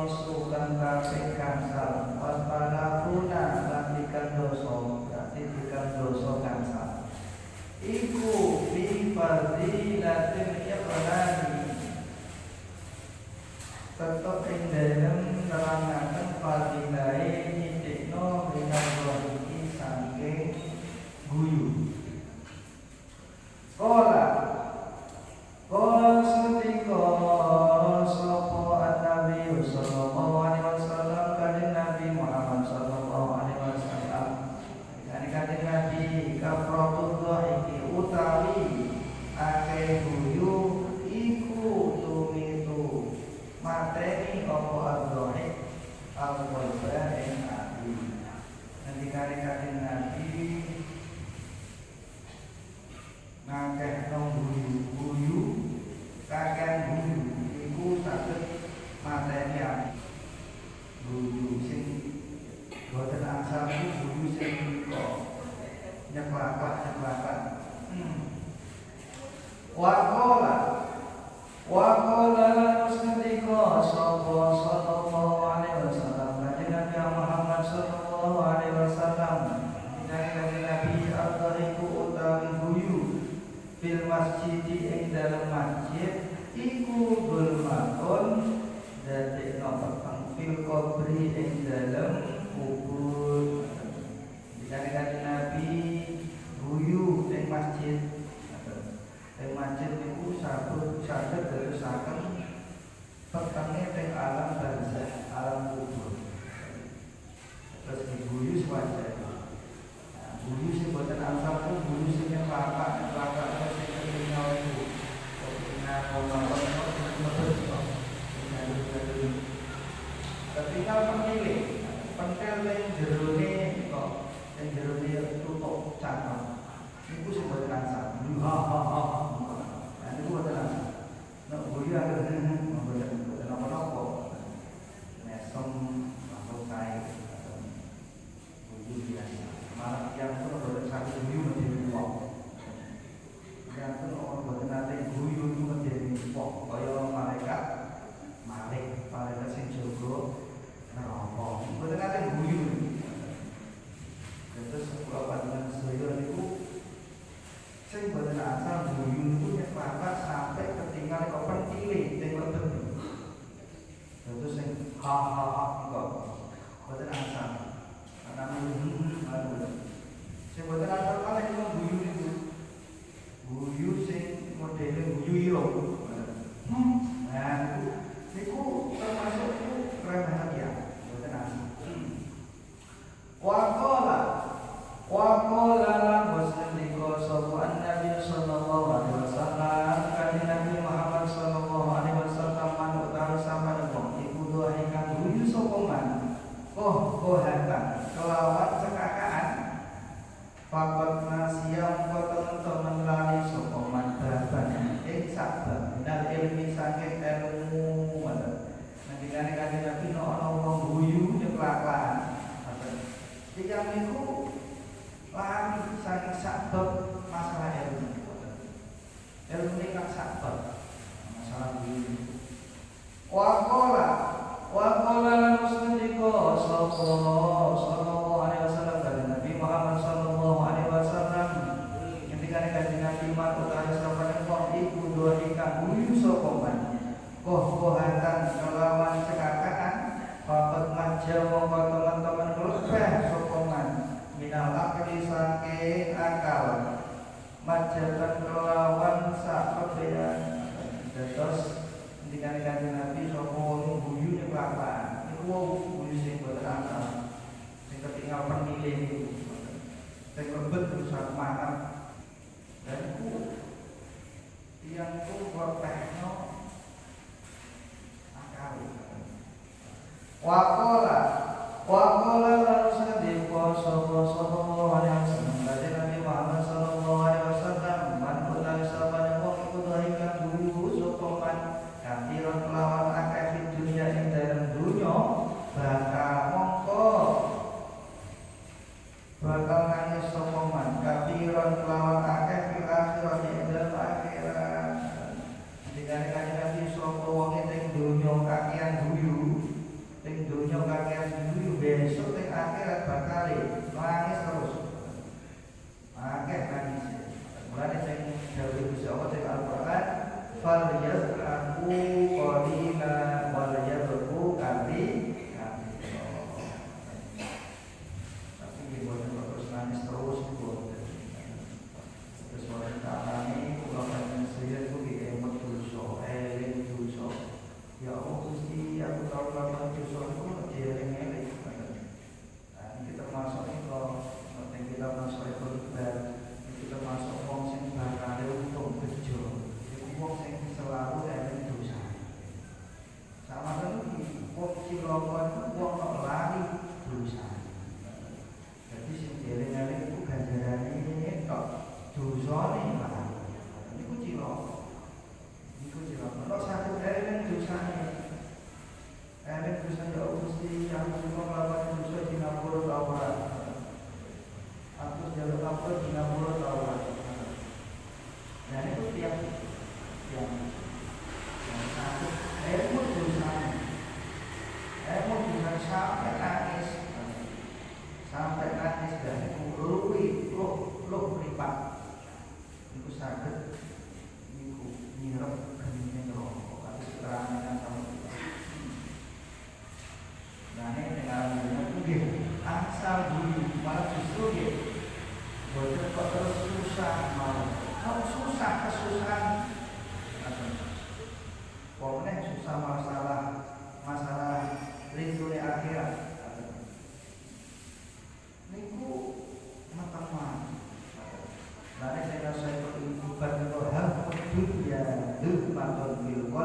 sukan kabeh gangsal wasbalafuna lan dikandoso berarti dikandoso gangsal iku bi fadilatin iqlani tetep ing dalem nerangaken fadilahe nyithikno minangka saking guyu kola sedika sapa Nabi sallallahu alaihi wasallam kanjeng Nabi Muhammad sallallahu alaihi wasallam kanjeng Nabi kafratullah iki utawi akeh guyu iku tumitu mateni apa ardhone al-qalba ing ati ngendikane kanjeng Nabi ngakeh nang guyu kakek guyu iku saged mateni ati guyu sing boten angsal guyu sing nyeklapak Waqala lan ngendika sapa sallallahu alaihi wasallam kanjeng Nabi Muhammad sallallahu alaihi wasallam kanjeng Nabi ardhaiku utawi guyu fil masjid ing dalam masjid iku bulmatun dadekno peteng fil qabri ing dalam kubur kanjeng Nabi guyu ing masjid niku saged dadosaken petenge teng alam barzakh alam kubur terus guyu sewajar guyu sing boten asal ku guyu sing kelapa sing ketinggal itu ketinggal pemilih pentel yang jerone kok yang jerone tutup cangkem niku sing boten asal niku boten asal nek guyu boten apa-apa mesem masuk kae guyu biasa malah yang pun boten saged guyu menjadi wong yang pun orang boten nate guyu itu menjadi wong kaya malaikat sing jaga neraka boten nate guyu terus kula panjenengan sedaya niku sing boten asal guyu niku nek papat sampai ketinggal kok pentile teng lebet terus sing ha kok boten asal ana sing boten asal kalih niku guyu niku guyu sing modele guyu irung nah niku termasuk remehan ya boten asal Waqala lan ngendika sapa Nabi sallallahu alaihi wasallam kanjeng Nabi Muhammad sallallahu alaihi wasallam man utawi sampeyan wong iku doa ingkang guyu sapa man hatan kelawan cekakaan fakot nasiyam teman-teman lali sapa man baban ing sabab dan ilmi saking ilmu ngendikane kanjeng Nabi ana wong guyu nyeklak-lakan tiga minggu lari saking sabab masalah ilmu ini kan sabab masalah ini Waqala lan ngendika sapa sallallahu alaihi wasallam dari Nabi Muhammad sallallahu alaihi wasallam ketika kanjeng Nabi utawi sapane wong iku doa ingkang guyu sapa man kohatan kelawan cekakaan bapak majawa teman-teman kelebih sapa man minal akli saking akal majatan kelawan sakebean dados ndikane kanjeng Nabi sapa wong guyu nek kelapaan niku guyu sing boten asal sing ketinggal penilih niku sing lebet rusak manap dan iku tiyang ku protekno akal Waqala lan sadhiqa sapa sallallahu alaihi wasallam kanjeng Nabi Muhammad sallallahu alaihi wasallam man utawi sapane wong iku dhaikan guyu sapa man kafiron kelawan akeh di dunia ing dalem dunya bakal nangis sapa man kafiron kelawan akeh fil akhirat ing dalem akhirat dikane kanjeng Nabi sapa wong ing dunya kakean guyu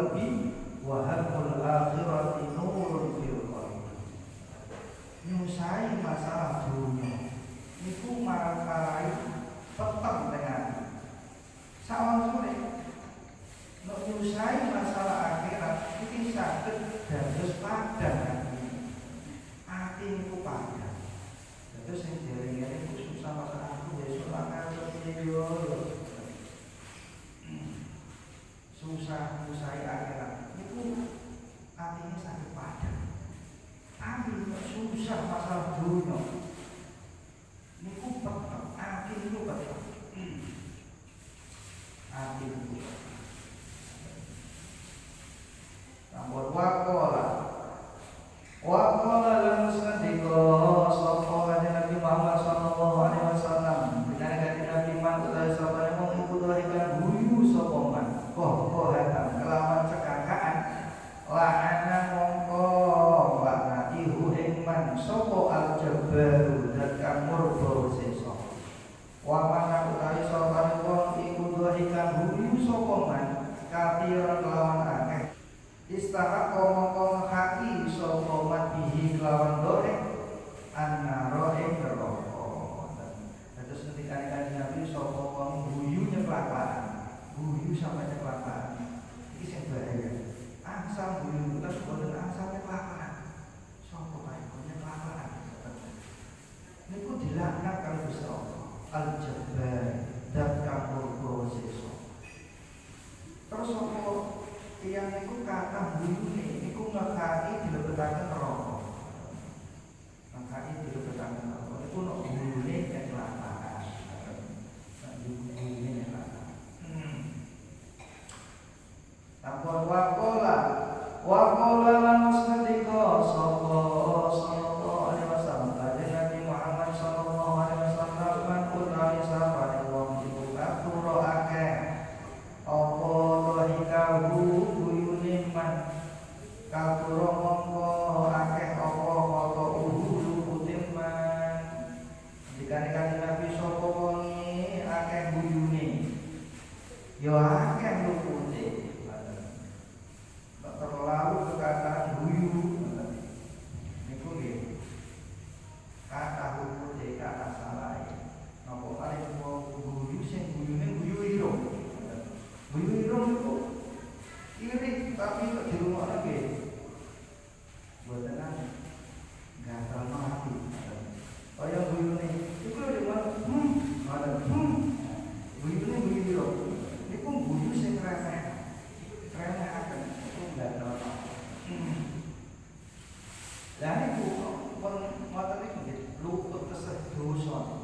qalbi wa haqqul akhirati nurun fil qalbi. Nyusai masalah dunia niku marai peteng dengan sawan sore. Nek nyusai masalah akhirat iki saged dados padang ati niku padang. Terus sing dereng-dereng susah masalah aku besok akan yo susah usai akhirat itu artinya sakit padang. Tapi susah masalah dunia niku peteng ati niku peteng ati niku sampun wakola lan sadika sapa Nabi Muhammad sallallahu alaihi wasallam binane Nabi man utawi sapane wong iku dhewe guyu sapa man kohatan kelawan cekakaan la'ana mongko laknatihu ing man sapa al-jabbaru dan kamurba sesa wa man utawi sapane wong iku dhewe guyu sapa man kafiran kelawan akeh istahaq mongko haki sapa man bihi kelawan doe annaro ing neraka. Terus ketika Nabi sapa wong guyu nyeklakan guyu sampai nyeklakan iki sing bahaya. Angsal guyu terus boten angsal nyeklakan. Sapa kae nyeklakan. Niku dilaknat karo Gusti Allah. Al-Jabbar dan kamur sesa. Terus sapa tiyang niku kathah guyune niku ngekaki dilebetaken neraka. Ngekaki dilebetaken neraka. Niku nek guyune kecelakaan. Nek guyune kecelakaan. Sampun wakola lan sadika sapa sallallahu alaihi wasallam kanjeng Nabi Muhammad sallallahu alaihi wasallam man utawi sapane wong iku katuro akeh apa dhahikahu guyune man katuro mongko akeh apa kata luputin man dikane kanjeng Nabi sapa wonge akeh guyune ya akeh lupute terlalu perkataan guyu niku nggih kata lupute kata salah napa paling guyu sing guyune guyu irung niku iri tapi kok dirungokno nggih mboten gatal mati kaya guyune iku lho ada guyune guyu irung niku guyu sing remeh akan itu gatal lah niku pun ngoten niku nggih luput tesih dosa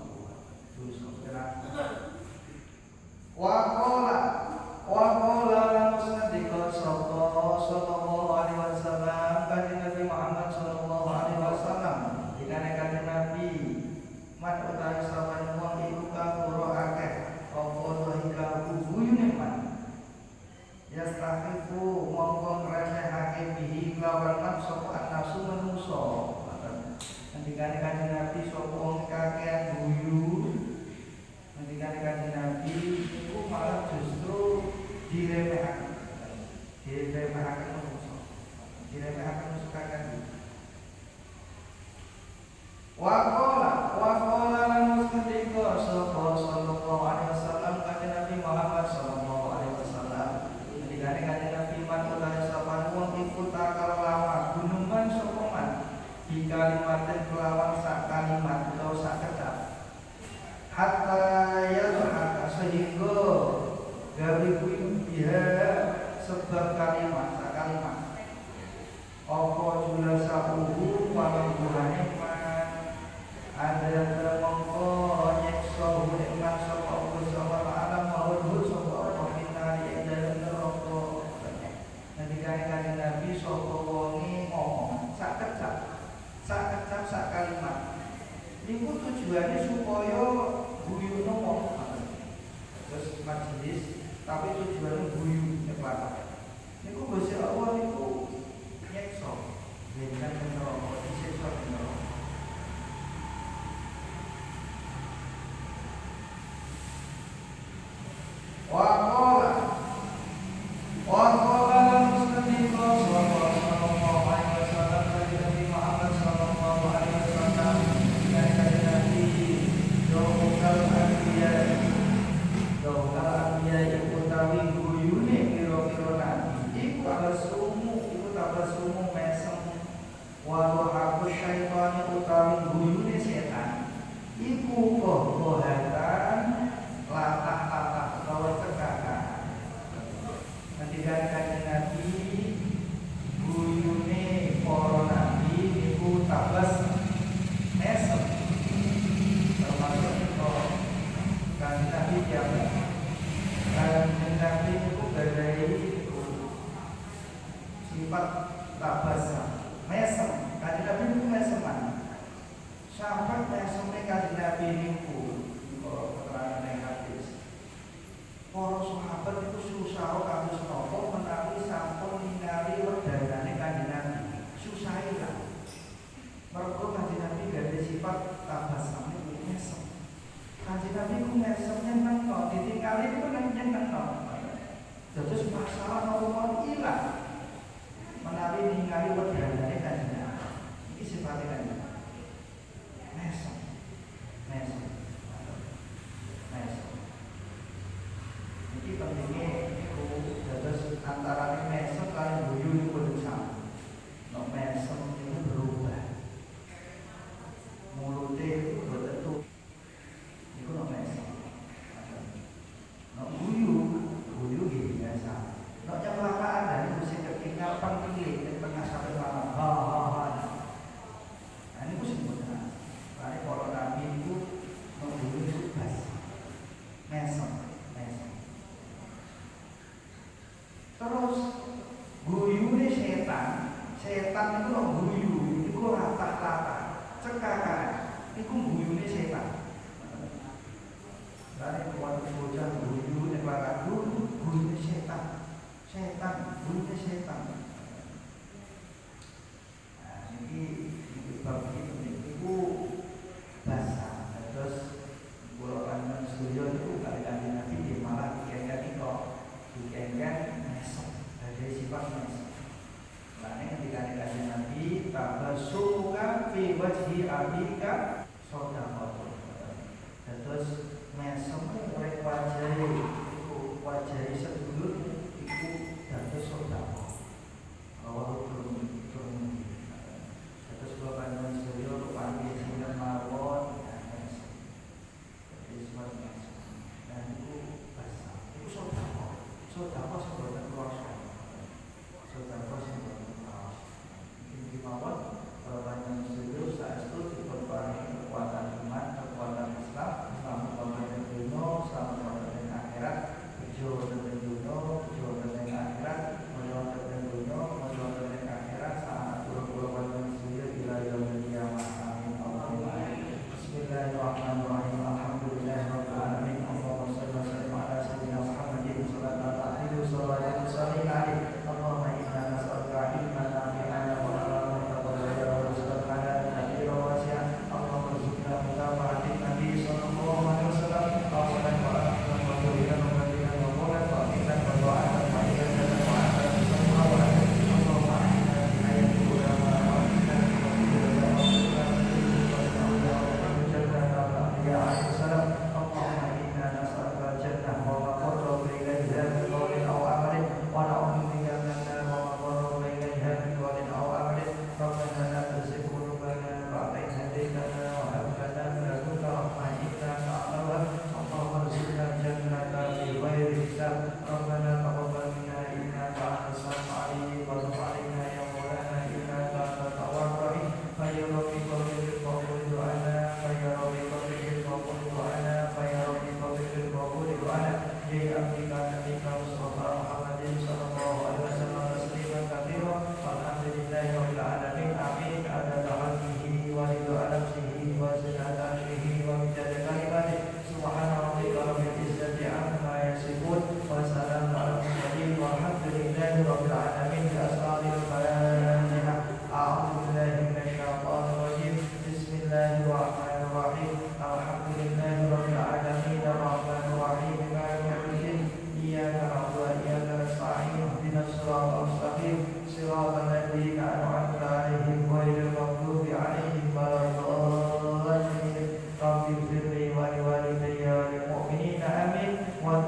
Wakola lan sadika sapa sallallahu alaihi wasallam kanjeng Nabi Muhammad sallallahu alaihi wasallam dikane kanjeng Nabi man utawi sapane wong iku kafuro akeh apa dhahika guyune man yastahifu mongko ngremehake bihi lawan man sapa nafsu manusa dikane kanjeng Nabi sapa wong kakean guyu dikane kanjeng Nabi iku malah justru diremehake manusia kakek. Wakola lan ketika sapa sallallahu alaihi wasallam kanjeng Nabi Muhammad sallallahu alaihi wasallam ketika Nabi man utawi sapa wong iku takal lama gunungan sapa man di kalimaten kelawan sak kalimat atau sak kata hatta yadhaka sehingga gawe biha sebab kalimat sak kalimat apa julasa uhu pangguhane ada mongko nyekso nikmat sapa Allah subhanahu wa ta'ala maulud sapa Allah finari dalem neraka. Ketika kanjeng Nabi sapa wonge ngomong sak kecap sak kalimat. Niku tujuane supaya guyune wong. Terus majelis tapi tujuane guyu nek niku Gusti Allah niku nyekso dengan neraka disiksa neraka. Wakola sifat tabasam, mesem. Kanjeng Nabi niku meseman. Sahabat meseme Kanjeng Nabi niku kalau keterangan yang hadis. Para sahabat itu susah kados napa menawi sampun ningali wedanane Kanjeng Nabi. Susah lah. Mergo Kanjeng Nabi gadhe sifat tabasam niku mesem. Kanjeng Nabi ku mesem nyeneng kok ditinggali itu nyeneng kok. Terus masalah nomor ilang menawi ningali wedanane Kanjeng Nabi. Iki sifate Kanjeng Nabi. Mesem. Iki pentingnya niku dados antarane mesem kaliyan guyu niku boten sama. Nek mesem niku berubah. Mulute boten tuh. Niku nek mesem. Nek guyu nggih biasa. Nek kecelakaan dan niku sing ketinggal pangkili ning tengah sampe malam. Ha. Nah niku sing boten. Lare para nabi niku nek guyu niku bas. Mesem. Terus guyune setan itu lho guyu, iku rata-rata cekakan, iku guyune setan. Lare kuat bocah guyu nek lara guyune setan, guyune setan. Nah, iki bab iku bahasa. Terus kula panjenengan sedaya niku kali Kanjeng Nabi nggih malah dikengken mesem, ada sifat mesem. Lane ketika Kanjeng Nabi tabassuka fi wajhi abika shadaqah. Terus mesem urip wajahe iku wajahe sedulur iku dados shadaqah. Awal turun. Terus kula panjenengan sedaya rupane sinten mawon mesem. Jadi sifat mesem. Dan iku bahasa, iku shadaqah. Sodako sebutan kuasa. Ini mawon banyak studio saat itu diperbanyak kekuatan iman, kekuatan Islam, selamat dunia, selamat akhirat, berjuang dengan dunia, berjuang dengan akhirat, berjuang dengan dunia, berjuang dengan akhirat, saat berbuat studio bila yang kiamat. Amin. Allahumma Bismillahirrahmanirrahim. Alhamdulillahirabbil alamin. Allahumma shalli wa sallim ala sayyidina Muhammadin sallallahu alaihi wasallam. Allahumma inna nas'aluka ilman nafi'an wa amalan mutaqabbalan wa rizqan halalan kathiran wasi'an. Allahumma rzuqna mutaba'atan Nabi sallallahu alaihi wasallam. Allahumma wa rahmatullahi wa barakatuh wa barakatuh wa du'aan wa ibadatan wa amal sallallahu alaihi Allahumma inna ayati ulama wa inna Allahumma inna nas'aluka jannah wa ma qarraba ilayha min qawlin aw amalin wa na'udzu bika minan nar wa ma qarraba ilayha min qawlin aw amalin. Rabbana la tuzigh qulubana ba'da idh hadaytana wa hab lana min ladunka rahmah innaka antal wahhab. Allahumma rzuqna jannata bi ghairi hisab. Rabbana taqabbal minna innaka antas samiul alim wa tub 'alaina ya maulana innaka antat tawwabur rahim. Fa ya rabbi qabbil qabul du'ana fa ya rabbi qabbil qabul du'ana fa ya rabbi qabbil qabul du'ana ya abdika nabika Mustafa Muhammadin sallallahu alaihi wasallam tasliman katsiran walhamdulillahi rabbil alamin. Amin. Adada halqihi wa ridha nafsihi wa zinata arshihi wa midada kalimatihi. Subhana rabbika rabbil izzati amma yasifun wa salamun alal mursalin walhamdulillahi rabbil alamin. Bi asraril Fatihah. A'udzu billahi minasy syaithanir rajim. Bismillahirrahmanirrahim. Alhamdulillahi rabbil alamin arrahmanir rahim maliki yaumiddin. Iyyaka na'budu wa iyyaka nasta'in ihdinas siratal mustaqim siratal ladzina an'amta 'alaihim ghairil maghdubi 'alaihim waladdallin. Rabbi ighfirli wa liwalidayya wa lil mu'minina amin. Wa